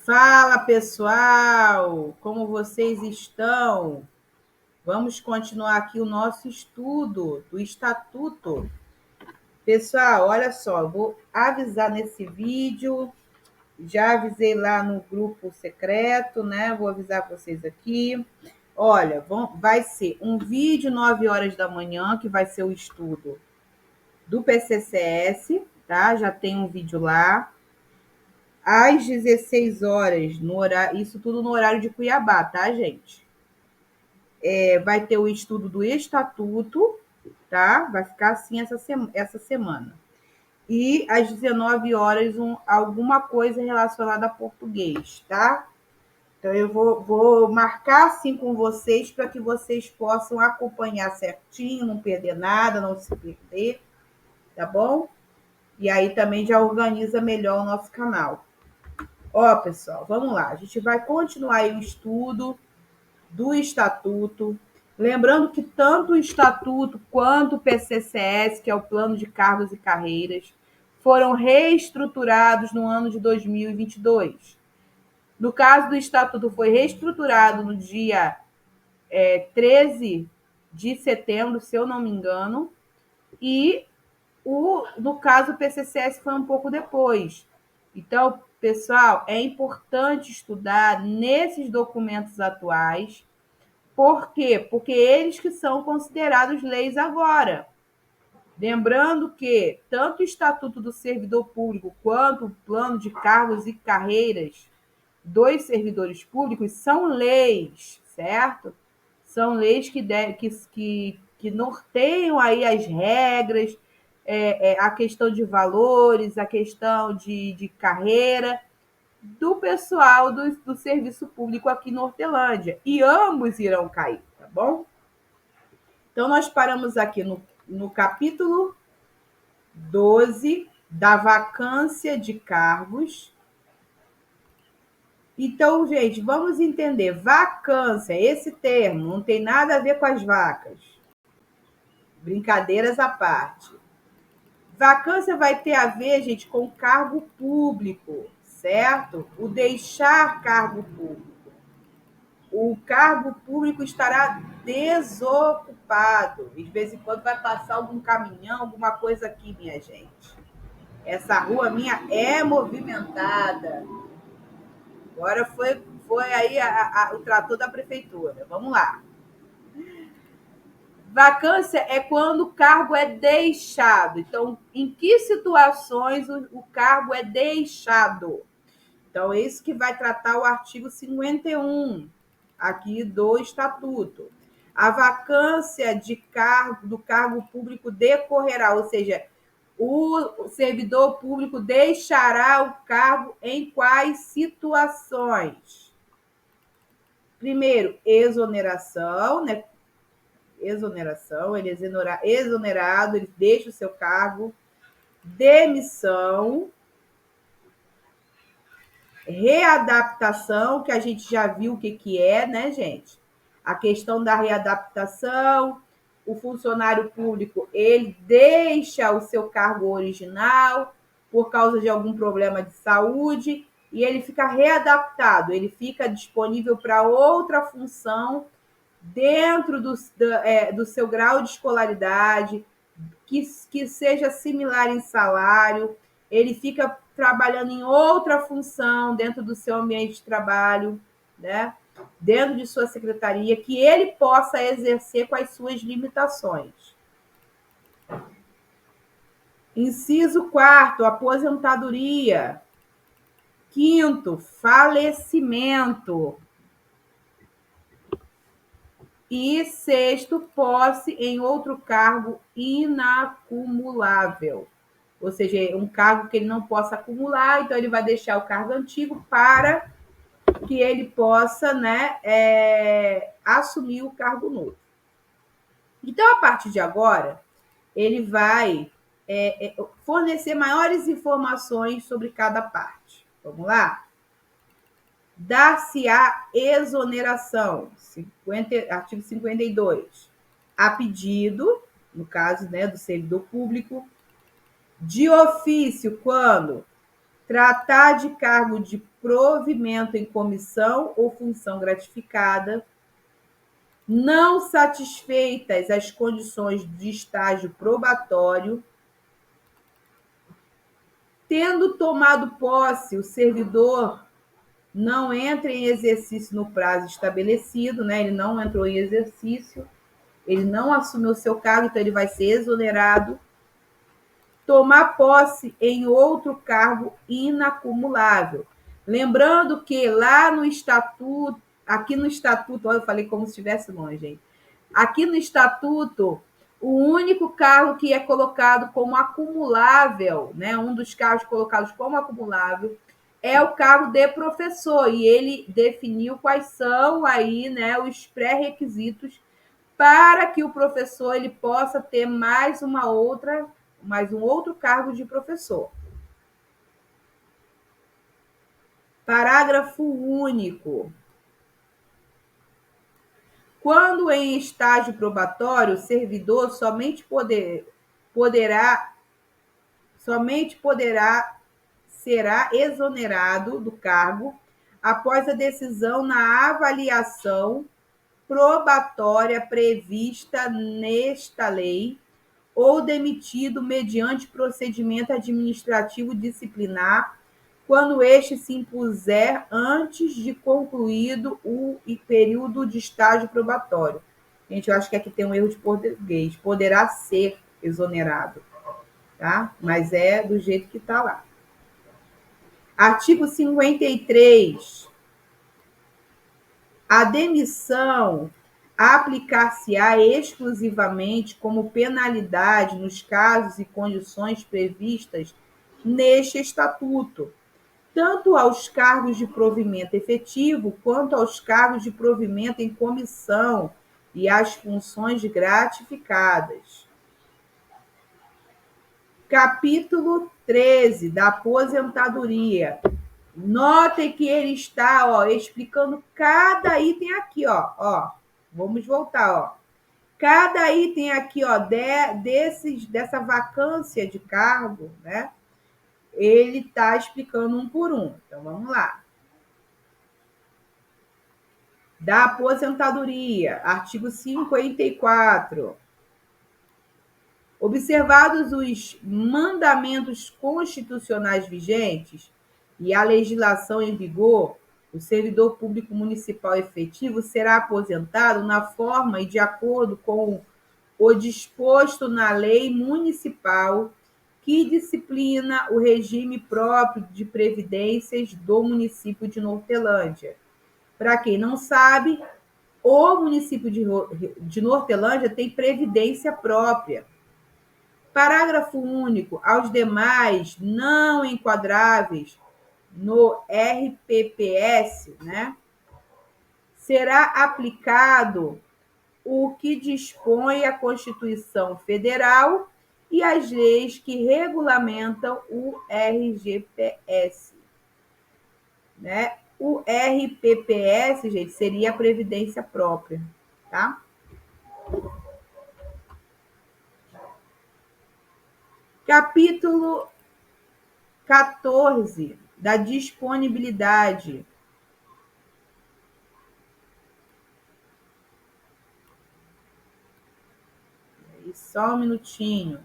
Fala, pessoal! Como vocês estão? Vamos continuar aqui o nosso estudo do Estatuto. Pessoal, olha só, eu vou avisar nesse vídeo, já avisei lá no grupo secreto, né? Vou avisar vocês aqui. Olha, vai ser um vídeo 9 horas da manhã, que vai ser o estudo do PCCS, tá? Já tem um vídeo lá. Às 16 horas, no horário, isso tudo no horário de Cuiabá, tá, gente? Vai ter o estudo do Estatuto, tá? Vai ficar assim essa semana. E às 19 horas, alguma coisa relacionada a português, tá? Então, eu vou marcar assim com vocês para que vocês possam acompanhar certinho, não perder nada, não se perder, tá bom? E aí também já organiza melhor o nosso canal. Ó, pessoal, vamos lá. A gente vai continuar aí o estudo do Estatuto. Lembrando que tanto o Estatuto quanto o PCCS, que é o Plano de Cargos e Carreiras, foram reestruturados no ano de 2022. No caso do Estatuto, foi reestruturado no dia 13 de setembro, se eu não me engano, e no caso do PCCS foi um pouco depois. Então, pessoal, é importante estudar nesses documentos atuais. Por quê? Porque eles que são considerados leis agora. Lembrando que tanto o Estatuto do Servidor Público quanto o Plano de Cargos e Carreiras dos servidores públicos são leis, certo? São leis que norteiam aí as regras, a questão de valores, a questão de carreira do pessoal do serviço público aqui na Hortelândia. E ambos irão cair, tá bom? Então, nós paramos aqui no capítulo 12 da vacância de cargos. Então, gente, vamos entender. Vacância, esse termo, não tem nada a ver com as vacas. Brincadeiras à parte. Vacância vai ter a ver, gente, com cargo público, certo? O deixar cargo público. O cargo público estará desocupado. De vez em quando vai passar algum caminhão, alguma coisa aqui, minha gente. Essa rua minha é movimentada. Agora foi aí o trator da prefeitura. Vamos lá. Vacância é quando o cargo é deixado. Então, em que situações o cargo é deixado? Então, é isso que vai tratar o artigo 51 aqui do Estatuto. A vacância do cargo público decorrerá, ou seja, o servidor público deixará o cargo em quais situações? Primeiro, exoneração, né? Exoneração, ele é exonerado, ele deixa o seu cargo. Demissão, readaptação, que a gente já viu o que é, né, gente? A questão da readaptação, o funcionário público, ele deixa o seu cargo original por causa de algum problema de saúde e ele fica readaptado, ele fica disponível para outra função dentro do seu grau de escolaridade, que seja similar em salário, ele fica trabalhando em outra função dentro do seu ambiente de trabalho, né? Dentro de sua secretaria, que ele possa exercer com as suas limitações. Inciso 4º, aposentadoria. 5º, falecimento. E 6º, posse em outro cargo inacumulável. Ou seja, um cargo que ele não possa acumular, então ele vai deixar o cargo antigo para que ele possa, né, assumir o cargo novo. Então, a partir de agora, ele vai fornecer maiores informações sobre cada parte. Vamos lá? Dar-se-á exoneração, artigo 52, a pedido, no caso, né, do servidor público, de ofício, quando tratar de cargo de provimento em comissão ou função gratificada, não satisfeitas as condições de estágio probatório, tendo tomado posse, o servidor não entra em exercício no prazo estabelecido, né? Ele não entrou em exercício, ele não assumiu seu cargo, então ele vai ser exonerado. Tomar posse em outro cargo inacumulável. Lembrando que lá no estatuto, aqui no estatuto, olha, eu falei como se estivesse longe, hein? Aqui no estatuto, o único cargo que é colocado como acumulável, né, um dos cargos colocados como acumulável, é o cargo de professor, e ele definiu quais são aí, né, os pré-requisitos para que o professor ele possa ter mais um outro cargo de professor. Parágrafo único. Quando em estágio probatório, o servidor será exonerado do cargo após a decisão na avaliação probatória prevista nesta lei ou demitido mediante procedimento administrativo disciplinar quando este se impuser antes de concluído o período de estágio probatório. Gente, eu acho que aqui tem um erro de português. Poderá ser exonerado, tá? Mas é do jeito que está lá. Artigo 53. A demissão aplicar-se-á exclusivamente como penalidade nos casos e condições previstas neste Estatuto, tanto aos cargos de provimento efetivo quanto aos cargos de provimento em comissão e às funções gratificadas. Capítulo 13 da aposentadoria. Notem que ele está, explicando cada item aqui, ó. Vamos voltar, Cada item aqui, dessa vacância de cargo, né? Ele está explicando um por um. Então, vamos lá. Da aposentadoria, artigo 54. Observados os mandamentos constitucionais vigentes e a legislação em vigor, o servidor público municipal efetivo será aposentado na forma e de acordo com o disposto na lei municipal que disciplina o regime próprio de previdências do município de Nortelândia. Para quem não sabe, o município de Nortelândia tem previdência própria. Parágrafo único. Aos demais não enquadráveis no RPPS, né, será aplicado o que dispõe a Constituição Federal e as leis que regulamentam o RGPS. Né? O RPPS, gente, seria a Previdência Própria, tá? Capítulo 14 da disponibilidade. Só um minutinho.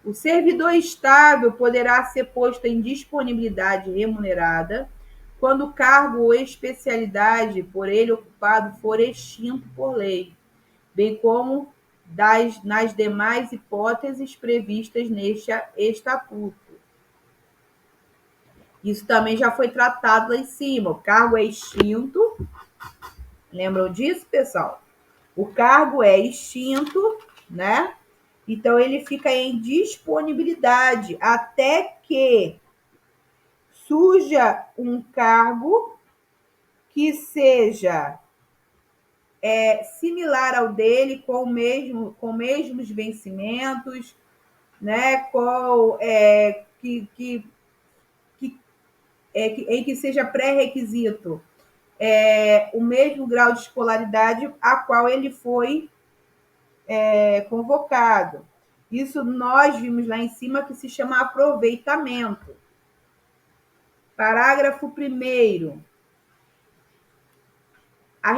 O servidor estável poderá ser posto em disponibilidade remunerada quando o cargo ou especialidade por ele ocupado for extinto por lei, bem como nas demais hipóteses previstas neste estatuto. Isso também já foi tratado lá em cima. O cargo é extinto. Lembram disso, pessoal? O cargo é extinto, né? Então, ele fica em disponibilidade até que surja um cargo que seja similar ao dele, com mesmos vencimentos, né? Em que seja pré-requisito o mesmo grau de escolaridade a qual ele foi convocado. Isso nós vimos lá em cima que se chama aproveitamento. Parágrafo 1º. A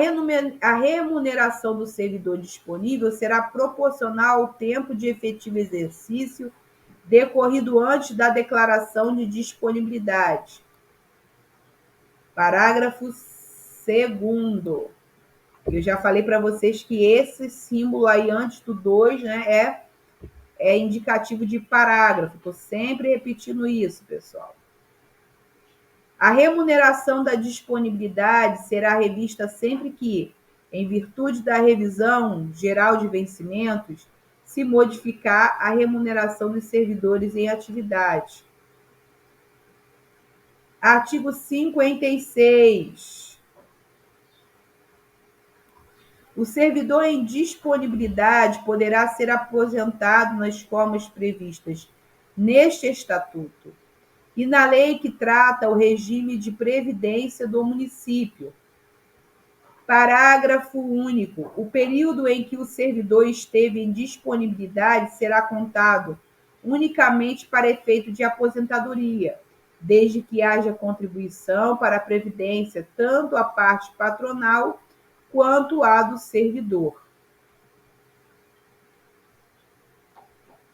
remuneração do servidor disponível será proporcional ao tempo de efetivo exercício decorrido antes da declaração de disponibilidade. Parágrafo 2º. Eu já falei para vocês que esse símbolo aí antes do 2, né, é indicativo de parágrafo. Estou sempre repetindo isso, pessoal. A remuneração da disponibilidade será revista sempre que, em virtude da revisão geral de vencimentos, se modificar a remuneração dos servidores em atividade. Artigo 56. O servidor em disponibilidade poderá ser aposentado nas formas previstas neste Estatuto e na lei que trata o regime de previdência do município. Parágrafo único. O período em que o servidor esteve em disponibilidade será contado unicamente para efeito de aposentadoria, desde que haja contribuição para a previdência tanto à parte patronal quanto à do servidor.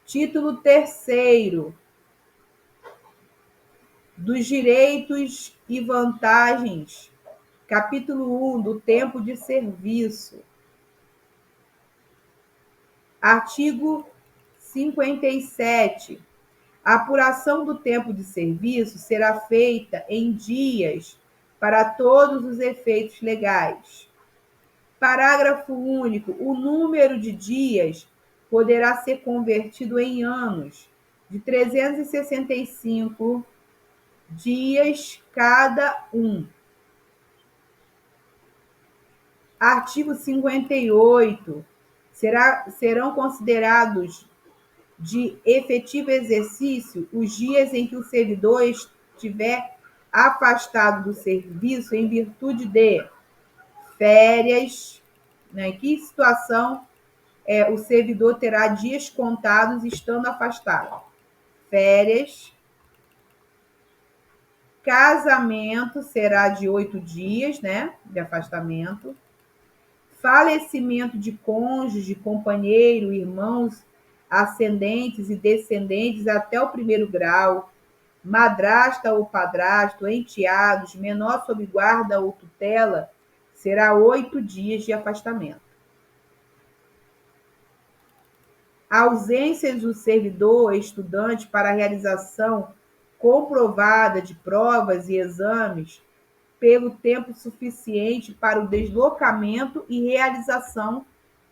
Título 3º. Dos direitos e vantagens. Capítulo 1 do tempo de serviço. Artigo 57. A apuração do tempo de serviço será feita em dias para todos os efeitos legais. Parágrafo único. O número de dias poderá ser convertido em anos, de 365 dias cada um. Artigo 58. Serão considerados de efetivo exercício os dias em que o servidor estiver afastado do serviço em virtude de férias, né? Em que situação o servidor terá dias contados estando afastado? Férias. Casamento será de 8 dias, né, de afastamento. Falecimento de cônjuge, companheiro, irmãos, ascendentes e descendentes até o 1º grau, madrasta ou padrasto, enteados, menor sob guarda ou tutela, será 8 dias de afastamento. Ausências do servidor estudante para a realização comprovada de provas e exames pelo tempo suficiente para o deslocamento e realização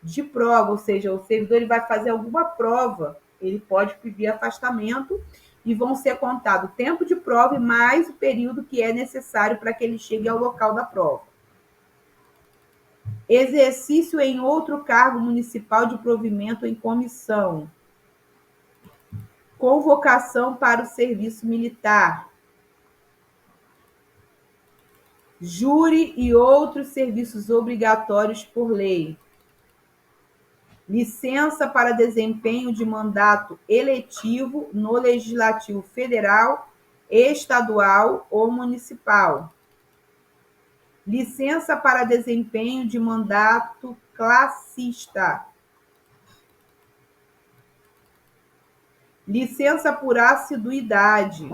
de prova, ou seja, o servidor ele vai fazer alguma prova, ele pode pedir afastamento e vão ser contados o tempo de prova e mais o período que é necessário para que ele chegue ao local da prova. Exercício em outro cargo municipal de provimento em comissão. Convocação para o serviço militar. Júri e outros serviços obrigatórios por lei. Licença para desempenho de mandato eletivo no Legislativo Federal, Estadual ou Municipal. Licença para desempenho de mandato classista. Licença por assiduidade.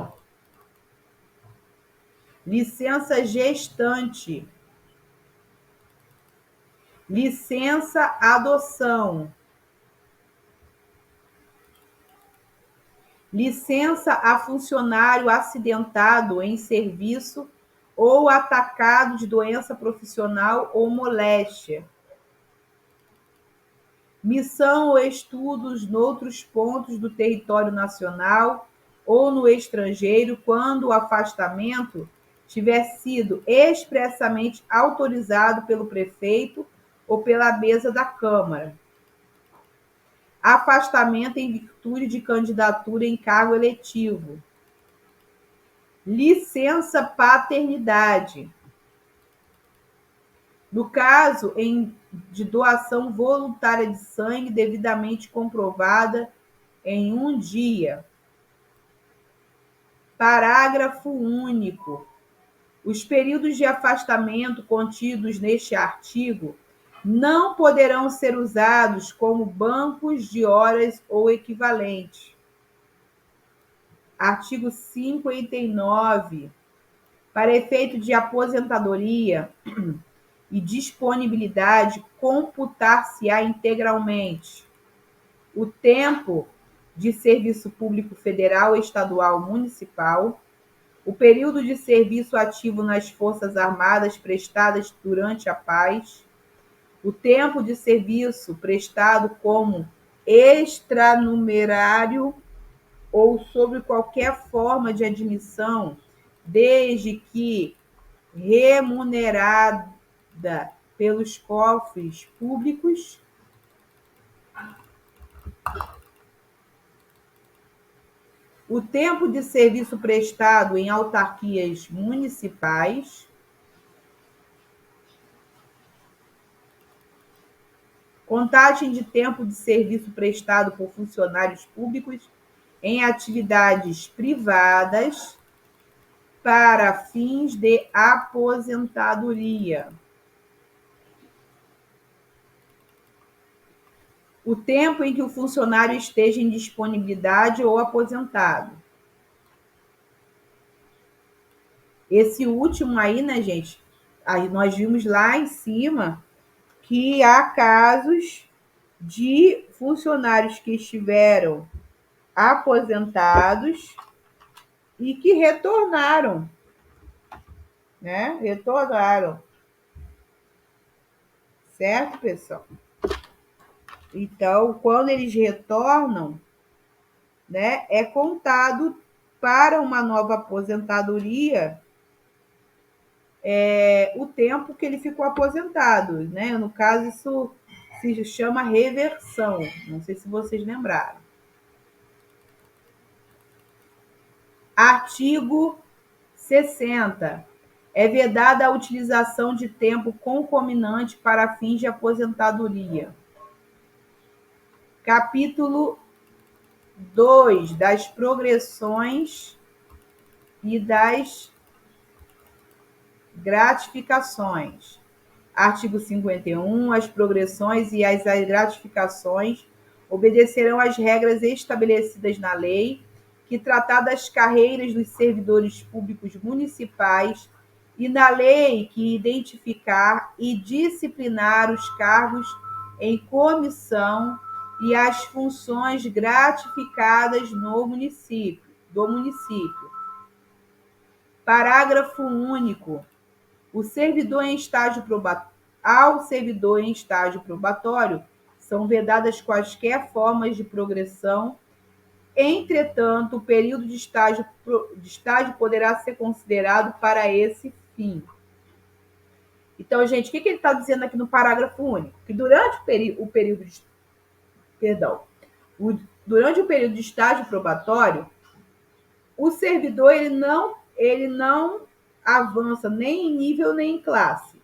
Licença gestante. Licença adoção. Licença a funcionário acidentado em serviço ou atacado de doença profissional ou moléstia. Missão ou estudos noutros pontos do território nacional ou no estrangeiro, quando o afastamento tiver sido expressamente autorizado pelo prefeito ou pela mesa da Câmara. Afastamento em virtude de candidatura em cargo eletivo. Licença paternidade. No caso de doação voluntária de sangue devidamente comprovada em um dia. Parágrafo único. Os períodos de afastamento contidos neste artigo não poderão ser usados como bancos de horas ou equivalente. Artigo 59. Para efeito de aposentadoria e disponibilidade, computar-se-á integralmente o tempo de serviço público federal, estadual, municipal, o período de serviço ativo nas Forças Armadas prestadas durante a paz, o tempo de serviço prestado como extranumerário ou sob qualquer forma de admissão, desde que remunerada pelos cofres públicos, o tempo de serviço prestado em autarquias municipais, contagem de tempo de serviço prestado por funcionários públicos em atividades privadas para fins de aposentadoria. O tempo em que o funcionário esteja em disponibilidade ou aposentado. Esse último aí, né, gente? Aí nós vimos lá em cima que há casos de funcionários que estiveram aposentados e que retornaram, né? Retornaram. Certo, pessoal? Então, quando eles retornam, né, é contado para uma nova aposentadoria o tempo que ele ficou aposentado, né? No caso, isso se chama reversão. Não sei se vocês lembraram. Artigo 60. É vedada a utilização de tempo concomitante para fins de aposentadoria. Capítulo 2. Das progressões e das gratificações. Artigo 51. As progressões e as gratificações obedecerão às regras estabelecidas na lei que tratar das carreiras dos servidores públicos municipais e na lei que identificar e disciplinar os cargos em comissão e as funções gratificadas do município. Parágrafo único. Ao servidor em estágio probatório são vedadas quaisquer formas de progressão. Entretanto, o período de estágio poderá ser considerado para esse fim. Então, gente, o que ele está dizendo aqui no parágrafo único? Que durante o período de estágio probatório, o servidor ele não avança nem em nível nem em classe.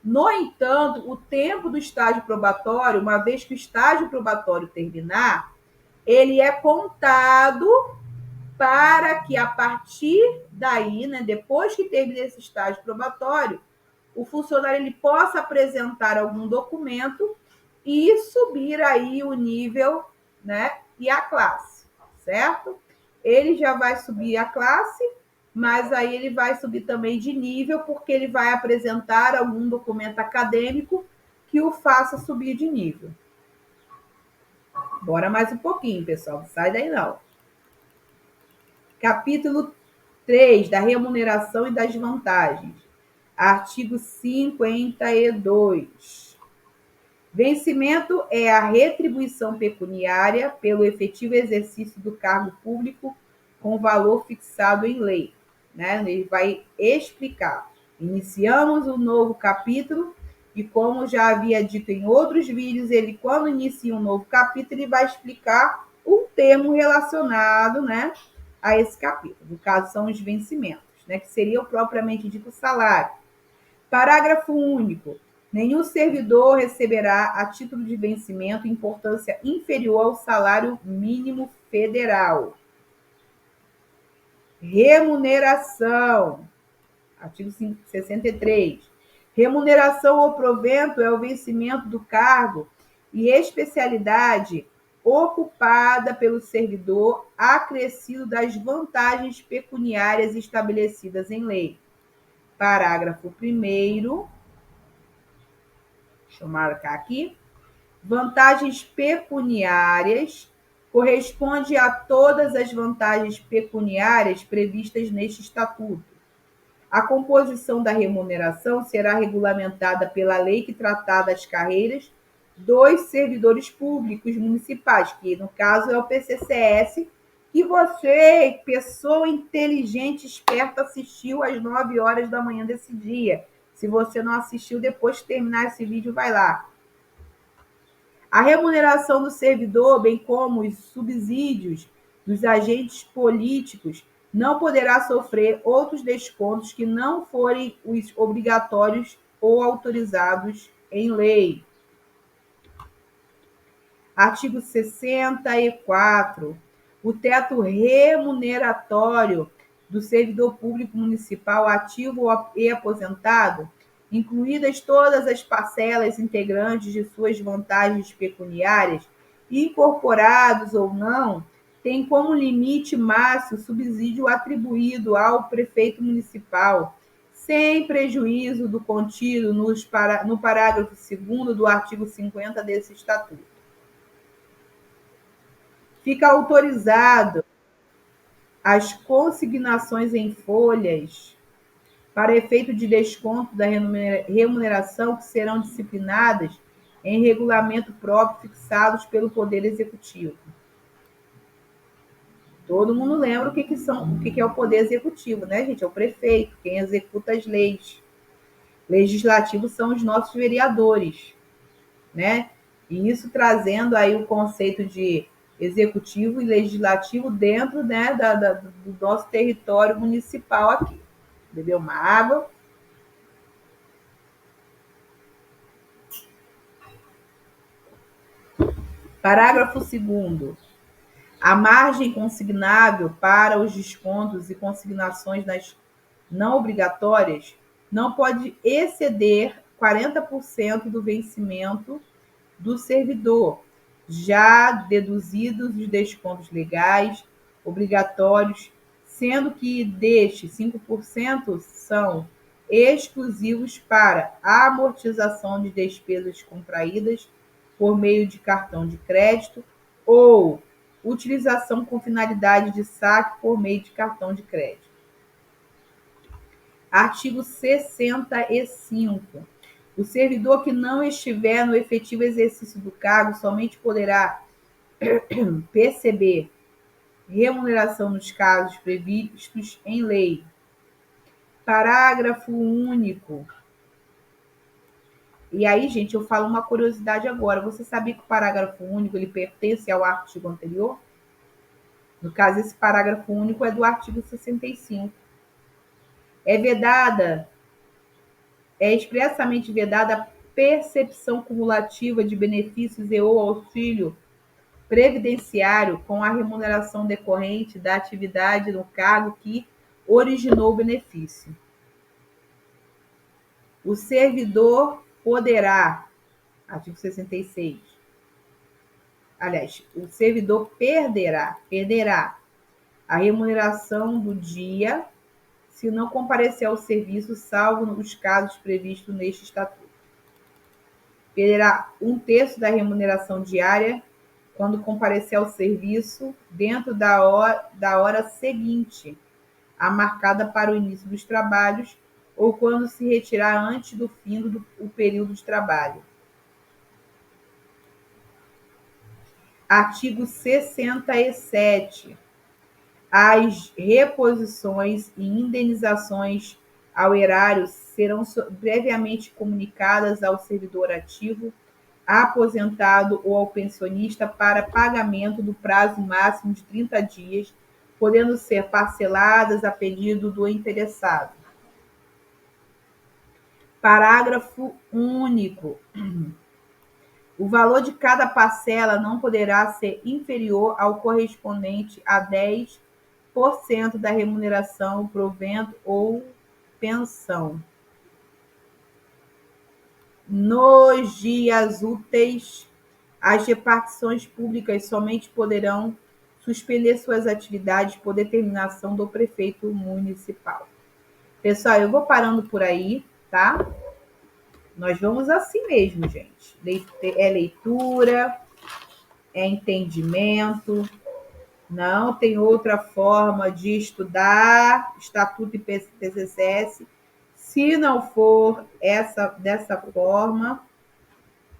No entanto, o tempo do estágio probatório, uma vez que o estágio probatório terminar, ele é contado para que, a partir daí, né, depois que termina esse estágio probatório, o funcionário ele possa apresentar algum documento e subir aí o nível, né, e a classe, certo? Ele já vai subir a classe, mas aí ele vai subir também de nível, porque ele vai apresentar algum documento acadêmico que o faça subir de nível. Bora mais um pouquinho, pessoal. Não sai daí, não. Capítulo 3, da remuneração e das vantagens. Artigo 52. Vencimento é a retribuição pecuniária pelo efetivo exercício do cargo público com valor fixado em lei. Né? Ele vai explicar. Iniciamos um novo capítulo e, como já havia dito em outros vídeos, ele, quando inicia um novo capítulo, ele vai explicar um termo relacionado, né, a esse capítulo. No caso, são os vencimentos, né, que seria o propriamente dito salário. Parágrafo único. Nenhum servidor receberá, a título de vencimento, importância inferior ao salário mínimo federal. Remuneração. Artigo 63. Remuneração ou provento é o vencimento do cargo e especialidade ocupada pelo servidor, acrescido das vantagens pecuniárias estabelecidas em lei. Parágrafo 1º. Deixa eu marcar aqui. Vantagens pecuniárias corresponde a todas as vantagens pecuniárias previstas neste estatuto. A composição da remuneração será regulamentada pela lei que tratar das carreiras dos servidores públicos municipais, que no caso é o PCCS, que você, pessoa inteligente, esperta, assistiu às 9 horas da manhã desse dia. Se você não assistiu, depois que terminar esse vídeo, vai lá. A remuneração do servidor, bem como os subsídios dos agentes políticos, não poderá sofrer outros descontos que não forem os obrigatórios ou autorizados em lei. Artigo 64. O teto remuneratório do servidor público municipal ativo e aposentado, incluídas todas as parcelas integrantes de suas vantagens pecuniárias, incorporados ou não, tem como limite máximo o subsídio atribuído ao prefeito municipal, sem prejuízo do contido no parágrafo 2º do artigo 50 desse estatuto. Fica autorizado as consignações em folhas para efeito de desconto da remuneração que serão disciplinadas em regulamento próprio fixados pelo Poder Executivo. Todo mundo lembra o que é o Poder Executivo, né, gente? É o prefeito, quem executa as leis. Legislativos são os nossos vereadores, né? E isso trazendo aí o conceito de executivo e legislativo dentro, né, do nosso território municipal aqui. Bebeu uma água. Parágrafo 2º. A margem consignável para os descontos e consignações nas não obrigatórias não pode exceder 40% do vencimento do servidor, já deduzidos os descontos legais obrigatórios, sendo que destes 5% são exclusivos para a amortização de despesas contraídas por meio de cartão de crédito ou utilização com finalidade de saque por meio de cartão de crédito. Artigo 65. O servidor que não estiver no efetivo exercício do cargo somente poderá perceber remuneração nos casos previstos em lei. Parágrafo único. E aí, gente, eu falo uma curiosidade agora. Você sabia que o parágrafo único ele pertence ao artigo anterior? No caso, esse parágrafo único é do artigo 65. É expressamente vedada a percepção cumulativa de benefícios e ou auxílio previdenciário com a remuneração decorrente da atividade no cargo que originou o benefício. O servidor poderá, artigo 66. Aliás, o servidor perderá a remuneração do dia se não comparecer ao serviço, salvo nos casos previstos neste estatuto. Perderá 1/3 da remuneração diária quando comparecer ao serviço dentro da hora seguinte à marcada para o início dos trabalhos ou quando se retirar antes do fim do período de trabalho. Artigo 67. As reposições e indenizações ao erário serão previamente comunicadas ao servidor ativo, aposentado ou ao pensionista para pagamento do prazo máximo de 30 dias, podendo ser parceladas a pedido do interessado. Parágrafo único. O valor de cada parcela não poderá ser inferior ao correspondente a 10% 100% da remuneração, provento ou pensão. Nos dias úteis, as repartições públicas somente poderão suspender suas atividades por determinação do prefeito municipal. Pessoal, eu vou parando por aí, tá? Nós vamos assim mesmo, gente. É leitura, é entendimento, não tem outra forma de estudar Estatuto e PCCS se não for dessa forma,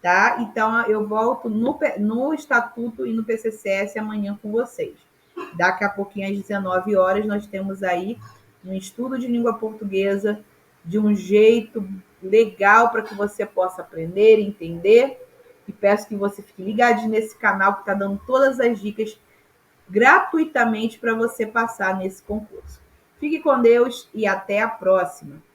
tá? Então, eu volto no Estatuto e no PCCS amanhã com vocês. Daqui a pouquinho, às 19 horas, nós temos aí um estudo de língua portuguesa de um jeito legal para que você possa aprender, entender. E peço que você fique ligadinho nesse canal que está dando todas as dicas gratuitamente para você passar nesse concurso. Fique com Deus e até a próxima.